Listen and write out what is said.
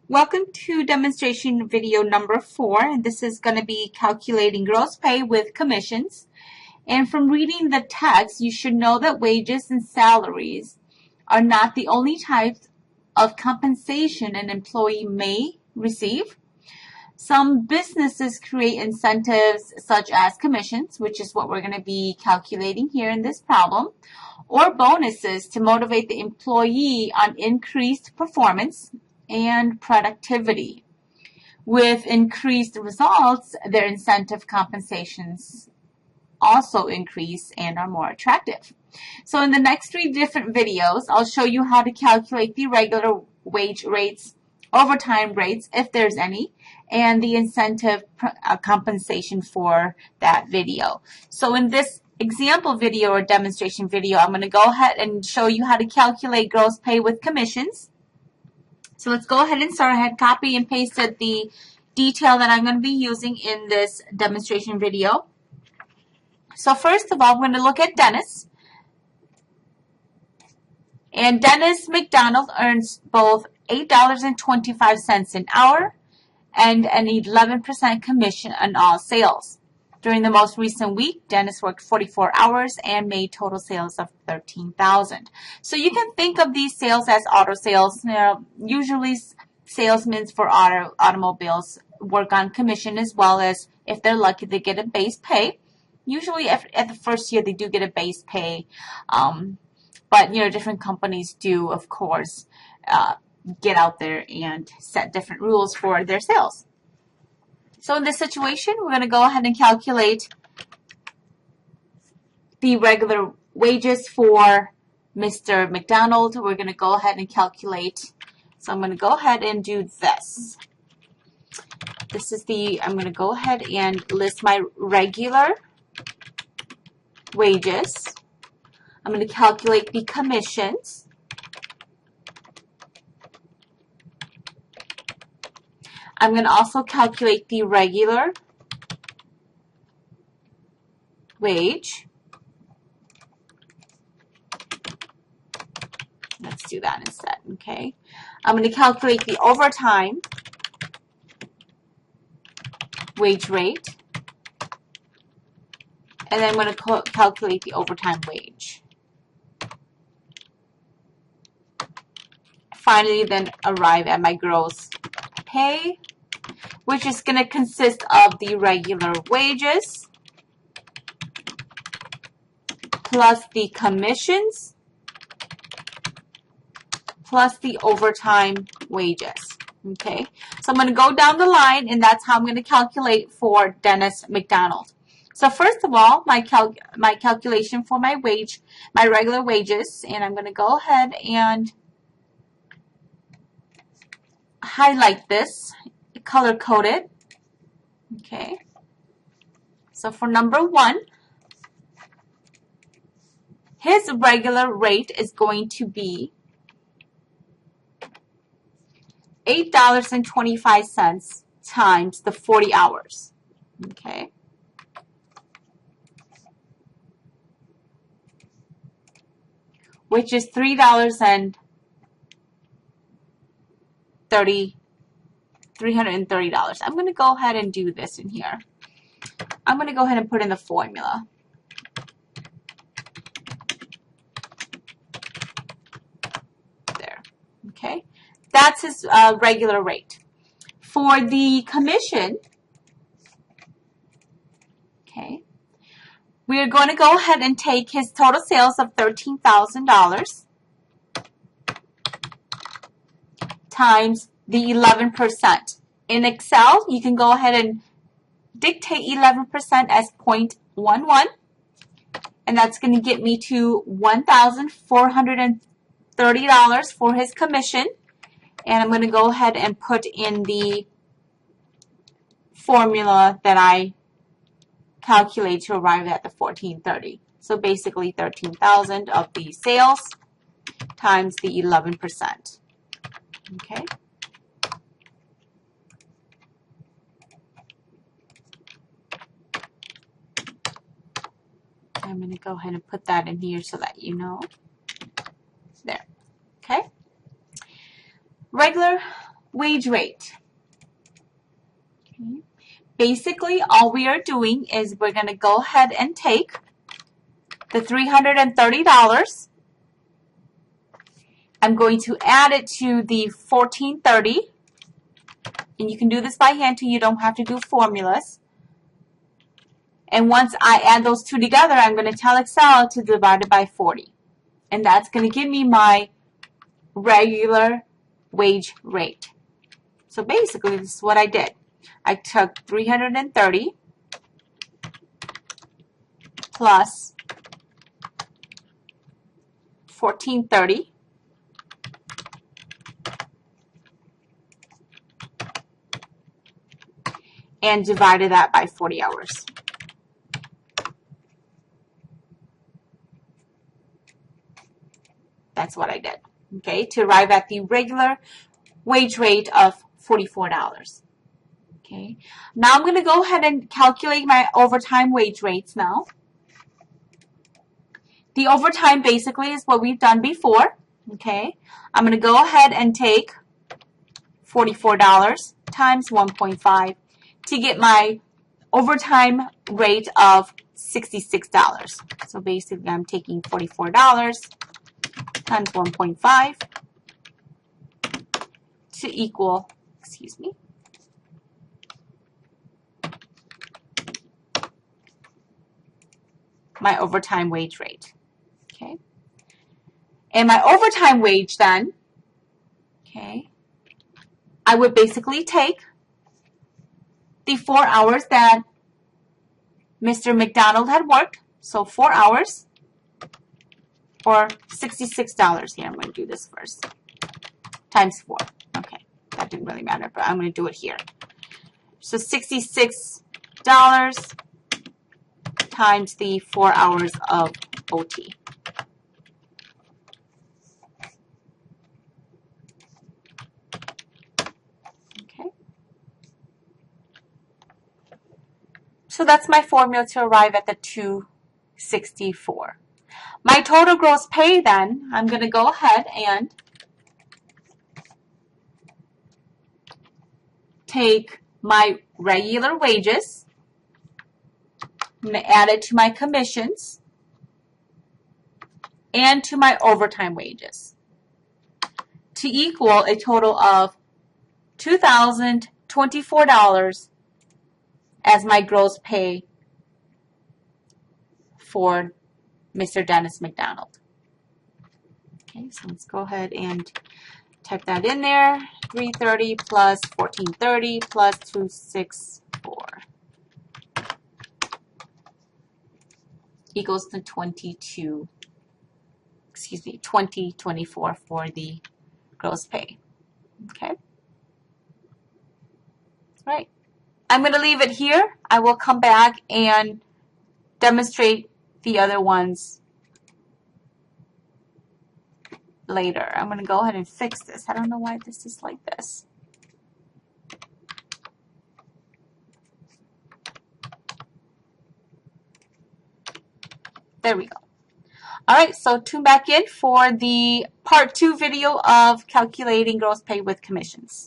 Welcome to demonstration video number 4. This is going to be calculating gross pay with commissions. And from reading the text, you should know that wages and salaries are not the only types of compensation an employee may receive. Some businesses create incentives such as commissions, which is what we're going to be calculating here in this problem, or bonuses to motivate the employee on increased performance and productivity. With increased results, their incentive compensations also increase and are more attractive. So in the next 3 different videos, I'll show you how to calculate the regular wage rates, overtime rates, if there's any, and the incentive compensation for that video. So in this example video or demonstration video, I'm going to go ahead and show you how to calculate gross pay with commissions. So let's go ahead and start. I had copy and pasted the detail that I'm going to be using in this demonstration video. So first of all, I'm going to look at Dennis. And Dennis McDonald earns both $8.25 an hour and an 11% commission on all sales. During the most recent week, Dennis worked 44 hours and made total sales of $13,000. So you can think of these sales as auto sales. Usually salesmen for automobiles work on commission, as well as, if they're lucky, they get a base pay. Usually at the first year they do get a base pay, but different companies do, of course, get out there and set different rules for their sales. So in this situation, we're going to go ahead and calculate the regular wages for Mr. McDonald. We're going to go ahead and calculate. So I'm going to go ahead and do this. I'm going to go ahead and list my regular wages. I'm going to calculate the commissions. I'm going to also calculate the regular wage. Let's do that instead, okay? I'm going to calculate the overtime wage rate. And then I'm going to calculate the overtime wage. Finally, then arrive at my gross pay, which is going to consist of the regular wages plus the commissions plus the overtime wages. Okay, so I'm going to go down the line, and that's how I'm going to calculate for Dennis McDonald. So first of all, my calculation for my regular wages, and I'm going to go ahead and highlight this, color code it. Okay. So for number 1, his regular rate is going to be $8.25 times the 40 hours. Okay. Which is $330. I'm going to go ahead and do this in here. I'm going to go ahead and put in the formula. There. Okay. That's his regular rate. For the commission, okay, we are going to go ahead and take his total sales of $13,000 times the 11%. In Excel, you can go ahead and dictate 11% as 0.11, and that's going to get me to $1,430 for his commission. And I'm going to go ahead and put in the formula that I calculate to arrive at the 1430. So basically 13,000 of the sales times the 11%. Okay. I'm going to go ahead and put that in here so that you know. There. Okay. Regular wage rate. Okay. Basically, all we are doing is we're going to go ahead and take the $330. I'm going to add it to the $1,430. And you can do this by hand too. You don't have to do formulas. And once I add those two together, I'm going to tell Excel to divide it by 40. And that's going to give me my regular wage rate. So basically, this is what I did. I took 330 plus 1,430 and divided that by 40 hours. That's what I did, okay, to arrive at the regular wage rate of $44. Okay, now I'm going to go ahead and calculate my overtime wage rates now. The overtime basically is what we've done before. Okay, I'm going to go ahead and take $44 times 1.5 to get my overtime rate of $66. So basically I'm taking $44 times 1.5 to equal, excuse me, my overtime wage rate. Okay, and my overtime wage then, okay, I would basically take the 4 hours that Mr. McDonald had worked, so 4 hours, or $66 here. I'm going to do this first, times 4. Okay, that didn't really matter, but I'm going to do it here. So $66 times the 4 hours of OT. Okay. So that's my formula to arrive at the 264. My total gross pay then, I'm going to go ahead and take my regular wages. I'm going to add it to my commissions and to my overtime wages to equal a total of $2,024 as my gross pay for Mr. Dennis McDonald. Okay, so let's go ahead and type that in there. 330 plus 1430 plus 264 equals to 2024 for the gross pay. Okay. All right. I'm going to leave it here. I will come back and demonstrate the other ones later. I'm going to go ahead and fix this. I don't know why this is like this. There we go. All right, so tune back in for the part 2 video of calculating gross pay with commissions.